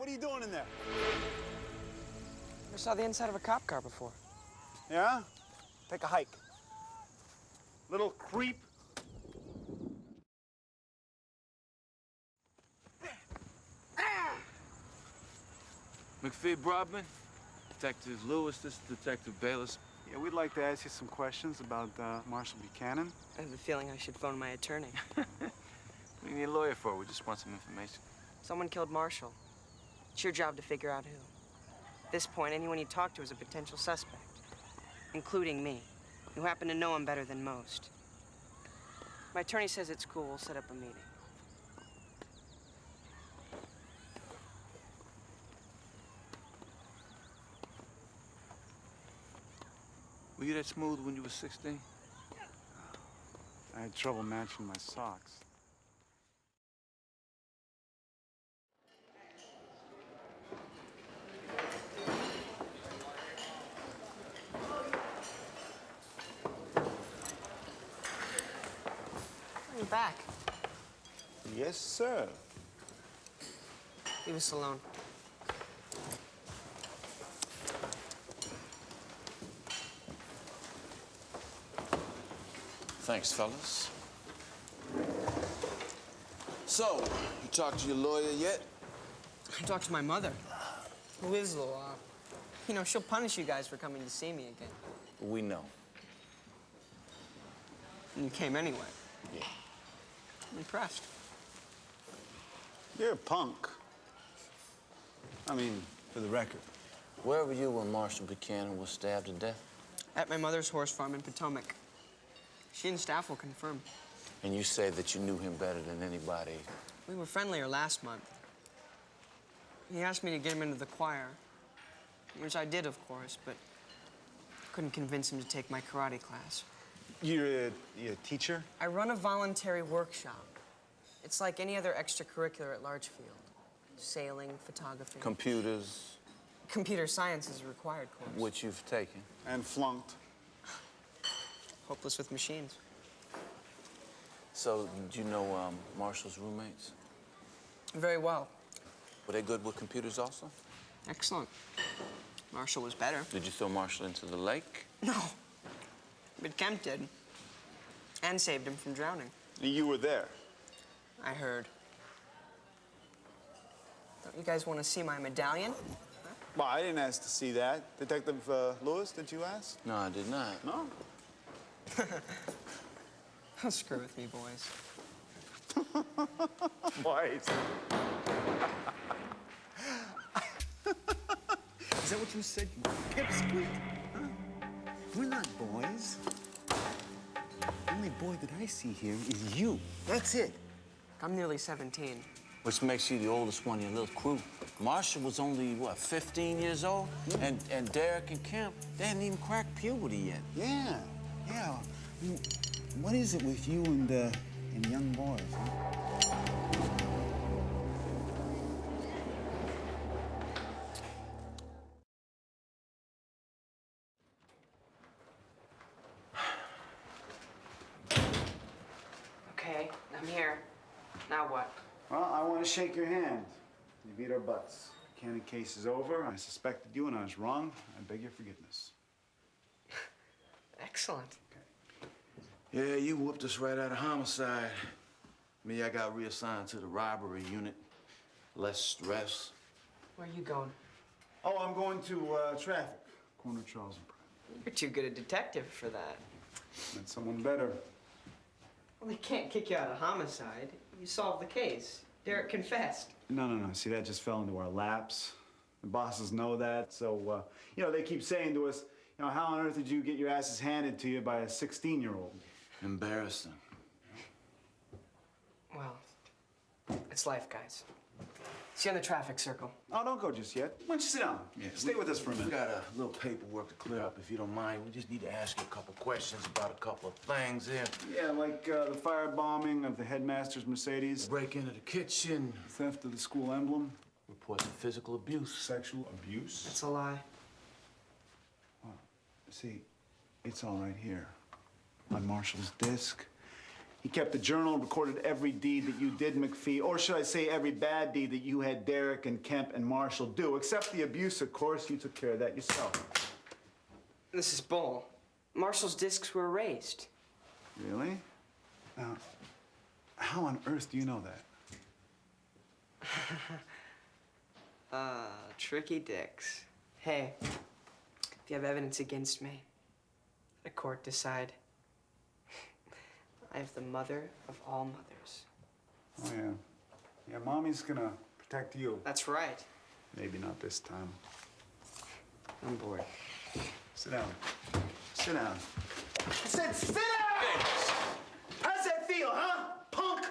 what are you doing in there? Never saw the inside of a cop car before. Yeah? Take a hike. Little creep. McPhee Broadman, Detective Lewis, this is Detective Bayless. Yeah, we'd like to ask you some questions about Marshall Buchanan. I have a feeling I should phone my attorney. What do you need a lawyer for? We just want some information. Someone killed Marshall. It's your job to figure out who. At this point, anyone you talk to is a potential suspect, including me. You happen to know him better than most. My attorney says it's cool. We'll set up a meeting. Were you that smooth when you were 16? I had trouble matching my socks. You're back. Yes, sir. Leave us alone. Thanks, fellas. So, you talked to your lawyer yet? I talked to my mother, Winslow. You know, she'll punish you guys for coming to see me again. We know. And you came anyway. Yeah. I'm impressed. You're a punk. I mean, for the record. Where were you when Marshall Buchanan was stabbed to death? At my mother's horse farm in Potomac. She and staff will confirm. And you say that you knew him better than anybody. We were friendlier last month. He asked me to get him into the choir, which I did, of course, but couldn't convince him to take my karate class. You're a teacher? I run a voluntary workshop. It's like any other extracurricular at Larchfield. Sailing, photography. Computers. Computer science is a required course. Which you've taken. And flunked. Hopeless with machines. So, did you know Marshall's roommates? Very well. Were they good with computers also? Excellent. Marshall was better. Did you throw Marshall into the lake? No. But Kemp did. And saved him from drowning. You were there. I heard. Don't you guys want to see my medallion? Well, I didn't ask to see that. Detective Lewis, did you ask? No, I did not. No? Don't screw with me, boys. Boys. Is that what you said, you pipsqueak? Huh? We're not boys. The only boy that I see here is you. That's it. I'm nearly 17. Which makes you the oldest one in your little crew. Marshall was only, what, 15 years old? Yeah. And Derek and Kemp, they hadn't even cracked puberty yet. Yeah. I mean, what is it with you and young boys, huh? Okay, I'm here. Now what? Well, I want to shake your hand. You beat our butts. Cannon case is over. I suspected you and I was wrong. I beg your forgiveness. Excellent. Yeah, you whooped us right out of homicide. Me, I got reassigned to the robbery unit. Less stress. Where are you going? Oh, I'm going to traffic. Corner Charles and Pratt. You're too good a detective for that. Met someone better. Well, they can't kick you out of homicide. You solved the case. Derek confessed. No. See, that just fell into our laps. The bosses know that, so, you know, they keep saying to us, you know, how on earth did you get your asses handed to you by a 16-year-old? Embarrassing. Well, it's life, guys. See you on the traffic circle. Oh, don't go just yet. Why don't you sit down? Yeah, Stay with us for a minute. We got a little paperwork to clear up, if you don't mind. We just need to ask you a couple questions about a couple of things here. Yeah, like the firebombing of the headmaster's Mercedes. Break into the kitchen. Theft of the school emblem. Reports of physical abuse. Sexual abuse. That's a lie. Well, see, it's all right here. On Marshall's disc. He kept a journal and recorded every deed that you did, McPhee, or should I say every bad deed that you had Derek and Kemp and Marshall do, except the abuse, of course. You took care of that yourself. This is bull. Marshall's discs were erased. Really? Now, how on earth do you know that? Tricky dicks. Hey, if you have evidence against me, let a court decide. I have the mother of all mothers. Oh, yeah. Yeah, Mommy's gonna protect you. That's right. Maybe not this time. I'm bored. Sit down. Sit down. I said sit down! How's that feel, huh, punk?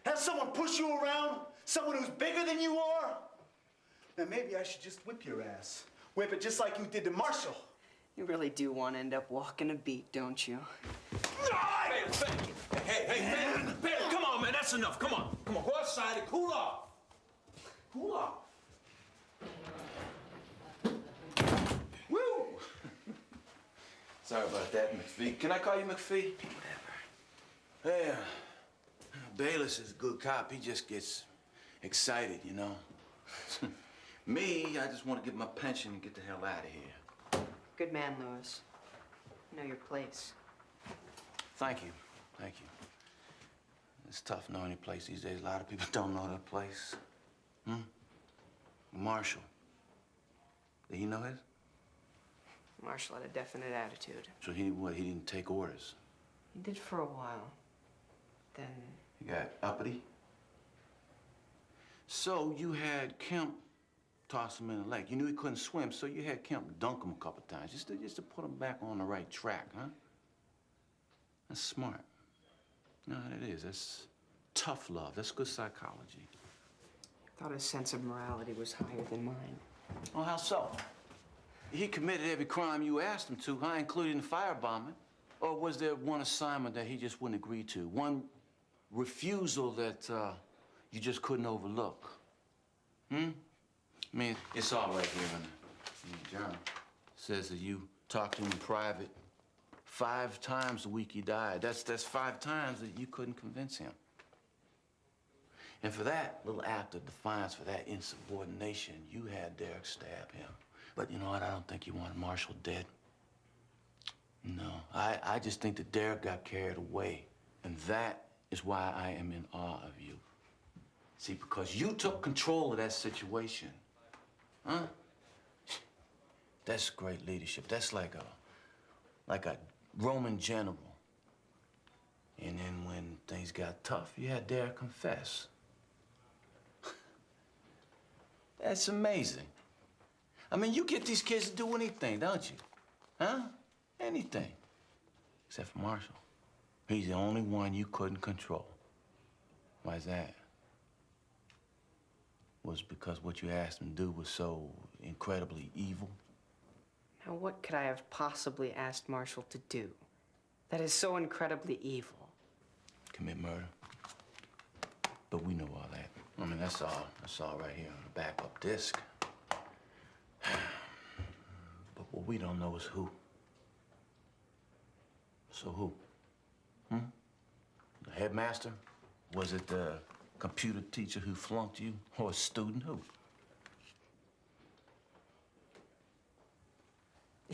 Have someone push you around? Someone who's bigger than you are? Now, maybe I should just whip your ass. Whip it just like you did to Marshall. You really do want to end up walking a beat, don't you? Hey, man! Come on, man, that's enough. Come on, go outside and cool off. Cool off. Woo! Sorry about that, McPhee. Can I call you McPhee? Whatever. Yeah. Bayless is a good cop. He just gets excited, you know. Me, I just want to get my pension and get the hell out of here. Good man, Lewis. You know your place. Thank you. Thank you. It's tough knowing your place these days. A lot of people don't know their place. Marshall. Did he know his? Marshall had a definite attitude. So he didn't take orders? He did for a while. Then... He got uppity? So you had Kemp toss him in the lake. You knew he couldn't swim, so you had Kemp dunk him a couple times, just to put him back on the right track, huh? That's smart. No, that is. That's tough love. That's good psychology. I thought his sense of morality was higher than mine. Oh, how so? He committed every crime you asked him to, huh? Including the firebombing. Or was there one assignment that he just wouldn't agree to? One refusal that you just couldn't overlook? I mean, it's all right here in the journal. It says that you talked to him in private 5 times the week he died. That's 5 times that you couldn't convince him. And for that little act of defiance, for that insubordination, you had Derek stab him. But you know what? I don't think you wanted Marshall dead. No, I just think that Derek got carried away. And that is why I am in awe of you. See, because you took control of that situation. Huh? That's great leadership. That's like a Roman general. And then when things got tough, you had Derek confess. That's amazing. I mean, you get these kids to do anything, don't you? Huh? Anything. Except for Marshall. He's the only one you couldn't control. Why is that? Was it because what you asked him to do was so incredibly evil? Now, what could I have possibly asked Marshall to do that is so incredibly evil? Commit murder. But we know all that. I mean, that's all right here on the backup disc. But what we don't know is who. So who? The headmaster? Was it the computer teacher who flunked you? Or a student who?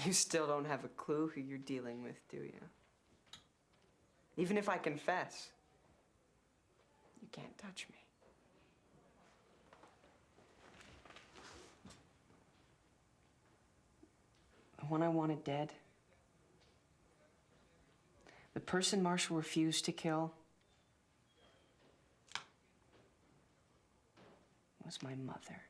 You still don't have a clue who you're dealing with, do you? Even if I confess, you can't touch me. The one I wanted dead, the person Marshall refused to kill, was my mother.